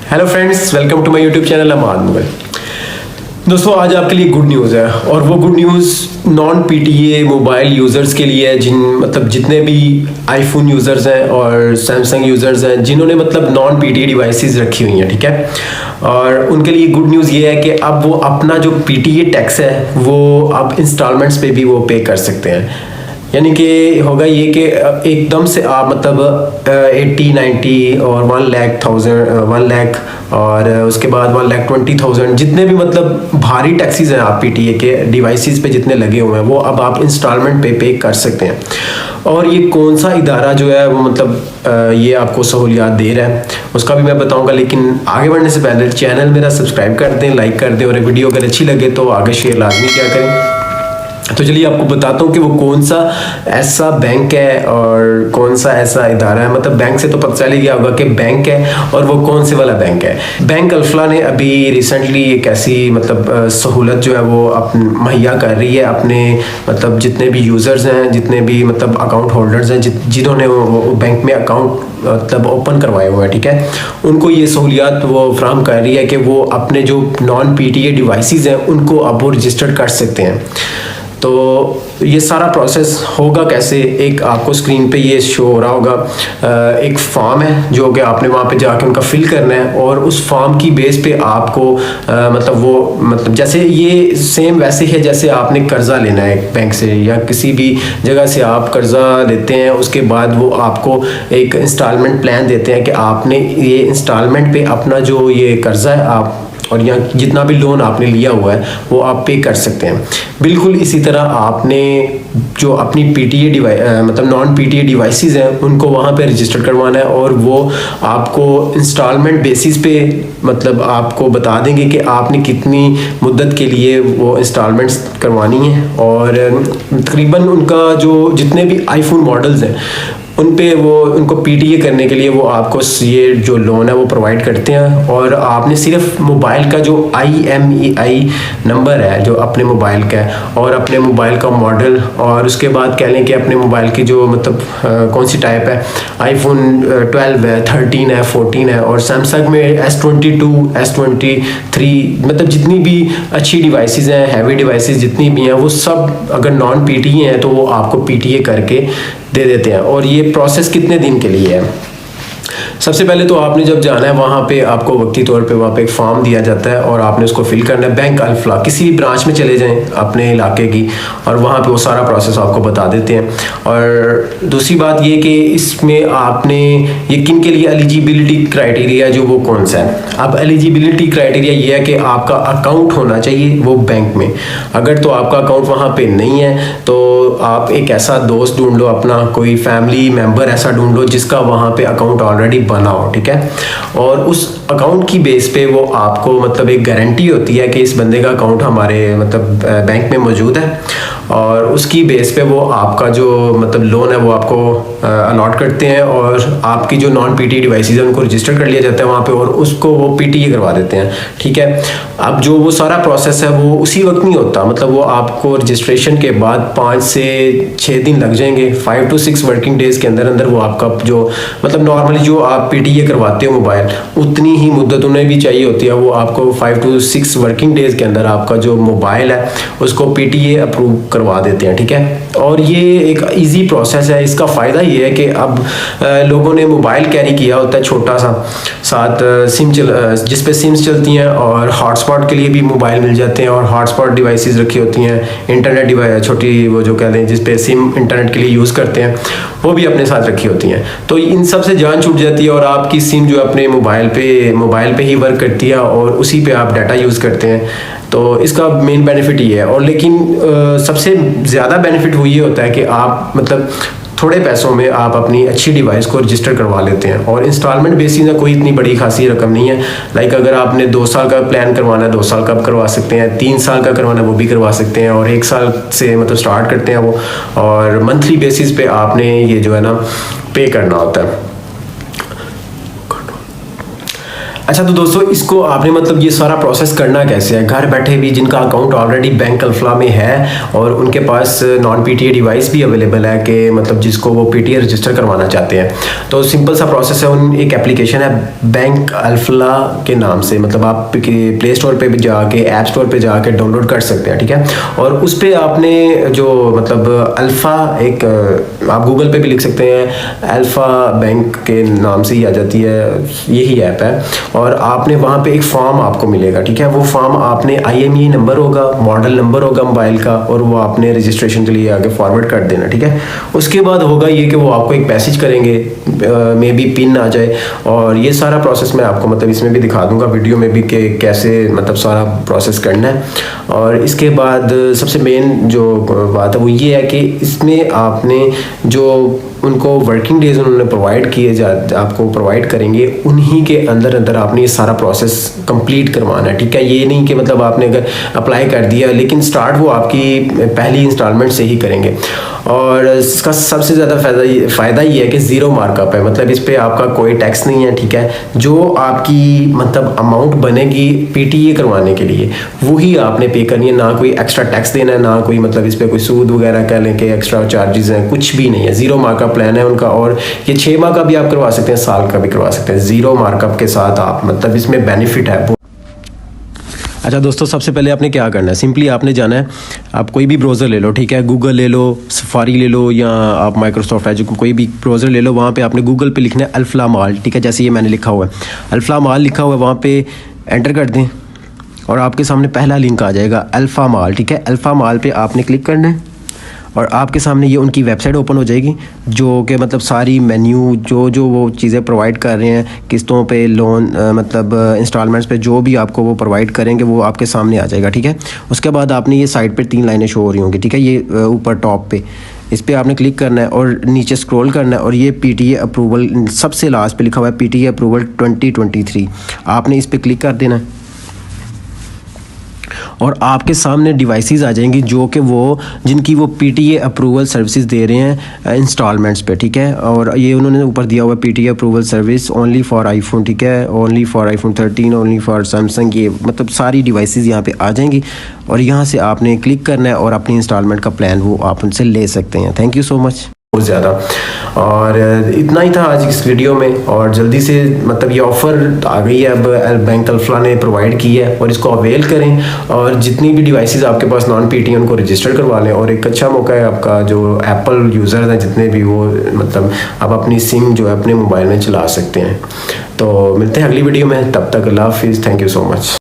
Hello friends, welcome to my YouTube channel Aman Mughal. दोस्तों, आज आपके लिए गुड न्यूज़ है और वो good news non PTA mobile users के लिए है, जितने भी आईफोन यूज़र्स हैं और सैमसंग यूज़र्स हैं जिन्होंने नॉन पीटीए डिवाइसेस रखी हुई हैं, ठीक है। और उनके लिए गुड न्यूज़ ये है कि अब वो अपना जो पीटीए टैक्स है वो अब इंस्टॉलमेंट्स पे भी वो पे कर सकते हैं। यानी कि होगा ये कि एकदम से आप 80-90 और 1 लाख और उसके बाद 1,20,000 जितने भी भारी टैक्सीज हैं आप पीटीए के डिवाइसेस पे जितने लगे हुए हैं वो अब आप इंस्टॉलमेंट पे कर सकते हैं। और ये कौन सा इदारा जो है वो ये आपको सहूलियात दे रहा है उसका भी मैं बताऊंगा, लेकिन आगे बढ़ने से पहले चैनल मेरा सब्सक्राइब कर दें, लाइक कर दें और वीडियो अगर अच्छी लगे तो आगे शेयर लाजमी क्या करें। तो चलिए आपको बताता हूँ कि वो कौन सा ऐसा बैंक है और कौन सा ऐसा इदारा है। बैंक से तो पता चल ही गया होगा कि बैंक है, और वो कौन से वाला बैंक है। बैंक अल्फला ने अभी रिसेंटली एक ऐसी सहूलत जो है वो मुहैया कर रही है अपने जितने भी यूज़र्स हैं, जितने भी अकाउंट होल्डर्स हैं जिन्होंने वो बैंक में अकाउंट ओपन करवाए हुए हैं, ठीक है। उनको ये सहूलियात वो फ्राहम कर रही है कि वो अपने जो नॉन पीटीए डिवाइसेस हैं उनको अब वो रजिस्टर्ड कर सकते हैं। तो ये सारा प्रोसेस होगा कैसे, एक आपको स्क्रीन पे ये शो हो रहा होगा, एक फॉर्म है जो कि आपने वहाँ पे जाके उनका फिल करना है और उस फॉर्म की बेस पे आपको जैसे ये सेम वैसे है जैसे आपने कर्जा लेना है बैंक से या किसी भी जगह से आप कर्जा लेते हैं, उसके बाद वो आपको एक इंस्टॉलमेंट प्लान देते हैं कि आपने ये इंस्टॉलमेंट पे अपना जो ये कर्जा है आप और यहाँ जितना भी लोन आपने लिया हुआ है वो आप पे कर सकते हैं। बिल्कुल इसी तरह आपने जो अपनी पीटीए नॉन पीटीए डिवाइसेस हैं उनको वहाँ पे रजिस्टर करवाना है और वो आपको इंस्टॉलमेंट बेसिस पे आपको बता देंगे कि आपने कितनी मुद्दत के लिए वो इंस्टॉलमेंट्स करवानी है। और तकरीबन उनका जो जितने भी आईफोन मॉडल्स हैं उन पे वो उनको पीटीए करने के लिए वो आपको ये जो लोन है वो प्रोवाइड करते हैं। और आपने सिर्फ मोबाइल का जो IMEI नंबर है जो अपने मोबाइल का है और अपने मोबाइल का मॉडल और उसके बाद कह लें कि अपने मोबाइल की जो कौन सी टाइप है, आईफोन 12 है, 13 है, 14 है और सैमसंग में S22 S23 जितनी भी अच्छी डिवाइसेस हैं, हैवी डिवाइसेस जितनी भी हैं वो सब अगर नॉन पीटीए हैं तो वो आपको पीटीए करके दे देते हैं। और ये प्रोसेस कितने दिन के लिए है? सबसे पहले तो आपने जब जाना है वहाँ पे आपको वक्ती तौर पे वहाँ पे एक फॉर्म दिया जाता है और आपने उसको फिल करना है। बैंक अल्फला किसी भी ब्रांच में चले जाएं अपने इलाके की और वहाँ पे वो सारा प्रोसेस आपको बता देते हैं। और दूसरी बात ये कि इसमें आपने ये किन के लिए एलिजिबिलिटी क्राइटेरिया जो वो कौन सा है। अब एलिजिबिलिटी क्राइटेरिया ये है कि आपका अकाउंट होना चाहिए वो बैंक में। अगर तो आपका अकाउंट वहाँ पे नहीं है तो आप एक ऐसा दोस्त ढूंढ लो, अपना कोई फैमिली मेम्बर ऐसा ढूंढ लो जिसका वहाँ पे अकाउंट ऑलरेडी बना हो, ठीक है। और उस अकाउंट की बेस पे वो आपको एक गारंटी होती है कि इस बंदे का अकाउंट हमारे बैंक में मौजूद है और उसकी बेस पे वो आपका जो लोन है वो आपको अलॉट करते हैं और आपकी जो नॉन पीटीए डिवाइसेस है उनको रजिस्टर कर लिया जाता है वहाँ पे और उसको वो पीटीए करवा देते हैं, ठीक है। अब जो वो सारा प्रोसेस है वो उसी वक्त नहीं होता, वो आपको रजिस्ट्रेशन के बाद 5 से 6 दिन लग जाएंगे। 5 to 6 वर्किंग डेज के अंदर अंदर वो आपका जो नॉर्मली जो आप पीटीए करवाते हो मोबाइल उतनी ही मुद्दत उन्हें भी चाहिए होती है। वो आपको 5 to 6 वर्किंग डेज के अंदर आपका जो मोबाइल है उसको पीटीए अप्रूव करवा देते हैं, ठीक है। और ये एक इजी प्रोसेस है। इसका फ़ायदा ये है कि अब लोगों ने मोबाइल कैरी किया होता है छोटा सा, साथ सिम जिस पे सिम्स चलती हैं और हॉटस्पॉट के लिए भी मोबाइल मिल जाते हैं और हॉटस्पॉट डिवाइसेस रखी होती हैं, इंटरनेट डिवाइस छोटी वो जो कह लें जिस पे सिम इंटरनेट के लिए यूज़ करते हैं वो भी अपने साथ रखी होती हैं। तो इन सब से जान छूट जाती है और आपकी सिम जो अपने मोबाइल पे ही वर्क करती है और उसी पे आप डाटा यूज़ करते हैं। तो इसका मेन बेनिफिट ये है। और लेकिन सबसे ज़्यादा बेनिफिट वो ये होता है कि आप थोड़े पैसों में आप अपनी अच्छी डिवाइस को रजिस्टर करवा लेते हैं और इंस्टॉलमेंट बेसिस में कोई इतनी बड़ी खासी रकम नहीं है। लाइक अगर आपने 2 साल का प्लान करवाना है 2 साल का करवा सकते हैं, 3 साल का करवाना है वो भी करवा सकते हैं और 1 साल से स्टार्ट करते हैं वो, और मंथली बेसिस पे आपने ये जो है ना पे करना होता है। अच्छा तो दोस्तों इसको आपने मतलब ये सारा प्रोसेस करना कैसे है, घर बैठे भी जिनका अकाउंट ऑलरेडी बैंक अल्फला में है और उनके पास नॉन पीटीए डिवाइस भी अवेलेबल है कि मतलब जिसको वो पीटीए रजिस्टर करवाना चाहते हैं, तो सिंपल सा प्रोसेस है। उन एक एप्लीकेशन है बैंक अल्फला के नाम से, मतलब आप प्ले स्टोर पे भी जाके ऐप स्टोर पे जाके डाउनलोड कर सकते हैं, ठीक है। और उस पर आपने जो मतलब अल्फ़ा एक आप गूगल पे भी लिख सकते हैं, अल्फ़ा बैंक के नाम से ही आ जाती है, यही ऐप है। और आपने वहाँ पे एक फॉर्म आपको मिलेगा, ठीक है। वो फॉर्म आपने IMEI नंबर होगा, मॉडल नंबर होगा मोबाइल का, और वो आपने रजिस्ट्रेशन के लिए आगे फॉरवर्ड कर देना, ठीक है। उसके बाद होगा ये कि वो आपको एक मैसेज करेंगे, मे बी पिन आ जाए, और ये सारा प्रोसेस मैं आपको मतलब इसमें भी दिखा दूंगा वीडियो में भी कि कैसे मतलब सारा प्रोसेस करना है। और इसके बाद सबसे मेन जो बात है वो ये है कि इसमें आपने जो उनको वर्किंग डेज उन्होंने प्रोवाइड किए आपको प्रोवाइड करेंगे, उन्हीं के अंदर अंदर आपने ये सारा प्रोसेस कंप्लीट करवाना है, ठीक है। ये नहीं कि मतलब आपने अगर अप्लाई कर दिया लेकिन स्टार्ट वो आपकी पहली इंस्टॉलमेंट से ही करेंगे। और इसका सबसे ज़्यादा फ़ायदा ये है कि ज़ीरो मार्कअप है, मतलब इस पर आपका कोई टैक्स नहीं है, ठीक है। जो आपकी मतलब अमाउंट बनेगी PTE करवाने के लिए वही आपने पे करनी है, ना कोई एक्स्ट्रा टैक्स देना है, ना कोई मतलब इस पर कोई सूद वगैरह कह लें कि एक्स्ट्रा चार्जेस हैं, कुछ भी नहीं है। ज़ीरो मार्कअप प्लान है उनका, और ये 6 माह का भी आप करवा सकते हैं, साल का भी करवा सकते हैं, ज़ीरो मार्कअप के साथ आप मतलब इसमें बेनिफिट है। अच्छा दोस्तों, सबसे पहले आपने क्या करना है, सिंपली आपने जाना है, आप कोई भी ब्राउज़र ले लो, ठीक है। गूगल ले लो, सफारी ले लो, या आप माइक्रोसॉफ्ट एज कोई भी ब्राउज़र ले लो। वहाँ पे आपने गूगल पे लिखना है अल्फला माल, ठीक है। जैसे ये मैंने लिखा हुआ है अल्फला माल लिखा हुआ है, वहाँ पे एंटर कर दें और आपके सामने पहला लिंक आ जाएगा अल्फ़ा माल, ठीक है। अल्फ़ा माल पे आपने क्लिक करना है और आपके सामने ये उनकी वेबसाइट ओपन हो जाएगी, जो कि मतलब सारी मेन्यू जो वो चीज़ें प्रोवाइड कर रहे हैं, किस्तों पे लोन मतलब इंस्टॉलमेंट्स पे जो भी आपको वो प्रोवाइड करेंगे वो आपके सामने आ जाएगा, ठीक है। उसके बाद आपने ये साइड पे 3 लाइनें शो हो रही होंगी, ठीक है। ये ऊपर टॉप पे इस पर आपने क्लिक करना है और नीचे स्क्रॉल करना है, और ये PTE अप्रूवल सबसे लास्ट पे लिखा हुआ है PTE अप्रूवल 2023, आपने इस पर क्लिक कर देना है और आपके सामने डिवाइसेस आ जाएंगी जो कि वो जिनकी वो PTE अप्रूवल सर्विसेज दे रहे हैं इंस्टॉलमेंट्स पे, ठीक है। और ये उन्होंने ऊपर दिया हुआ PTE approval service only for iPhone, ठीक है, only for iPhone 13, only for Samsung, ये मतलब सारी डिवाइसेस यहाँ पे आ जाएंगी और यहाँ से आपने क्लिक करना है और अपनी इंस्टॉलमेंट का प्लान वो आप उनसे ले सकते हैं। Thank you so much. बहुत ज़्यादा, और इतना ही था आज इस वीडियो में। और जल्दी से मतलब ये ऑफ़र आ गई है अब बैंक अल्फला ने प्रोवाइड की है, और इसको अवेल करें और जितनी भी डिवाइसेस आपके पास नॉन PTE उनको रजिस्टर करवा लें। और एक अच्छा मौका है आपका, जो एप्पल यूज़र्स हैं जितने भी, वो मतलब आप अपनी सिम जो है अपने मोबाइल में चला सकते हैं। तो मिलते हैं अगली वीडियो में, तब तक अल्लाह हाफिज़, थैंक यू सो मच।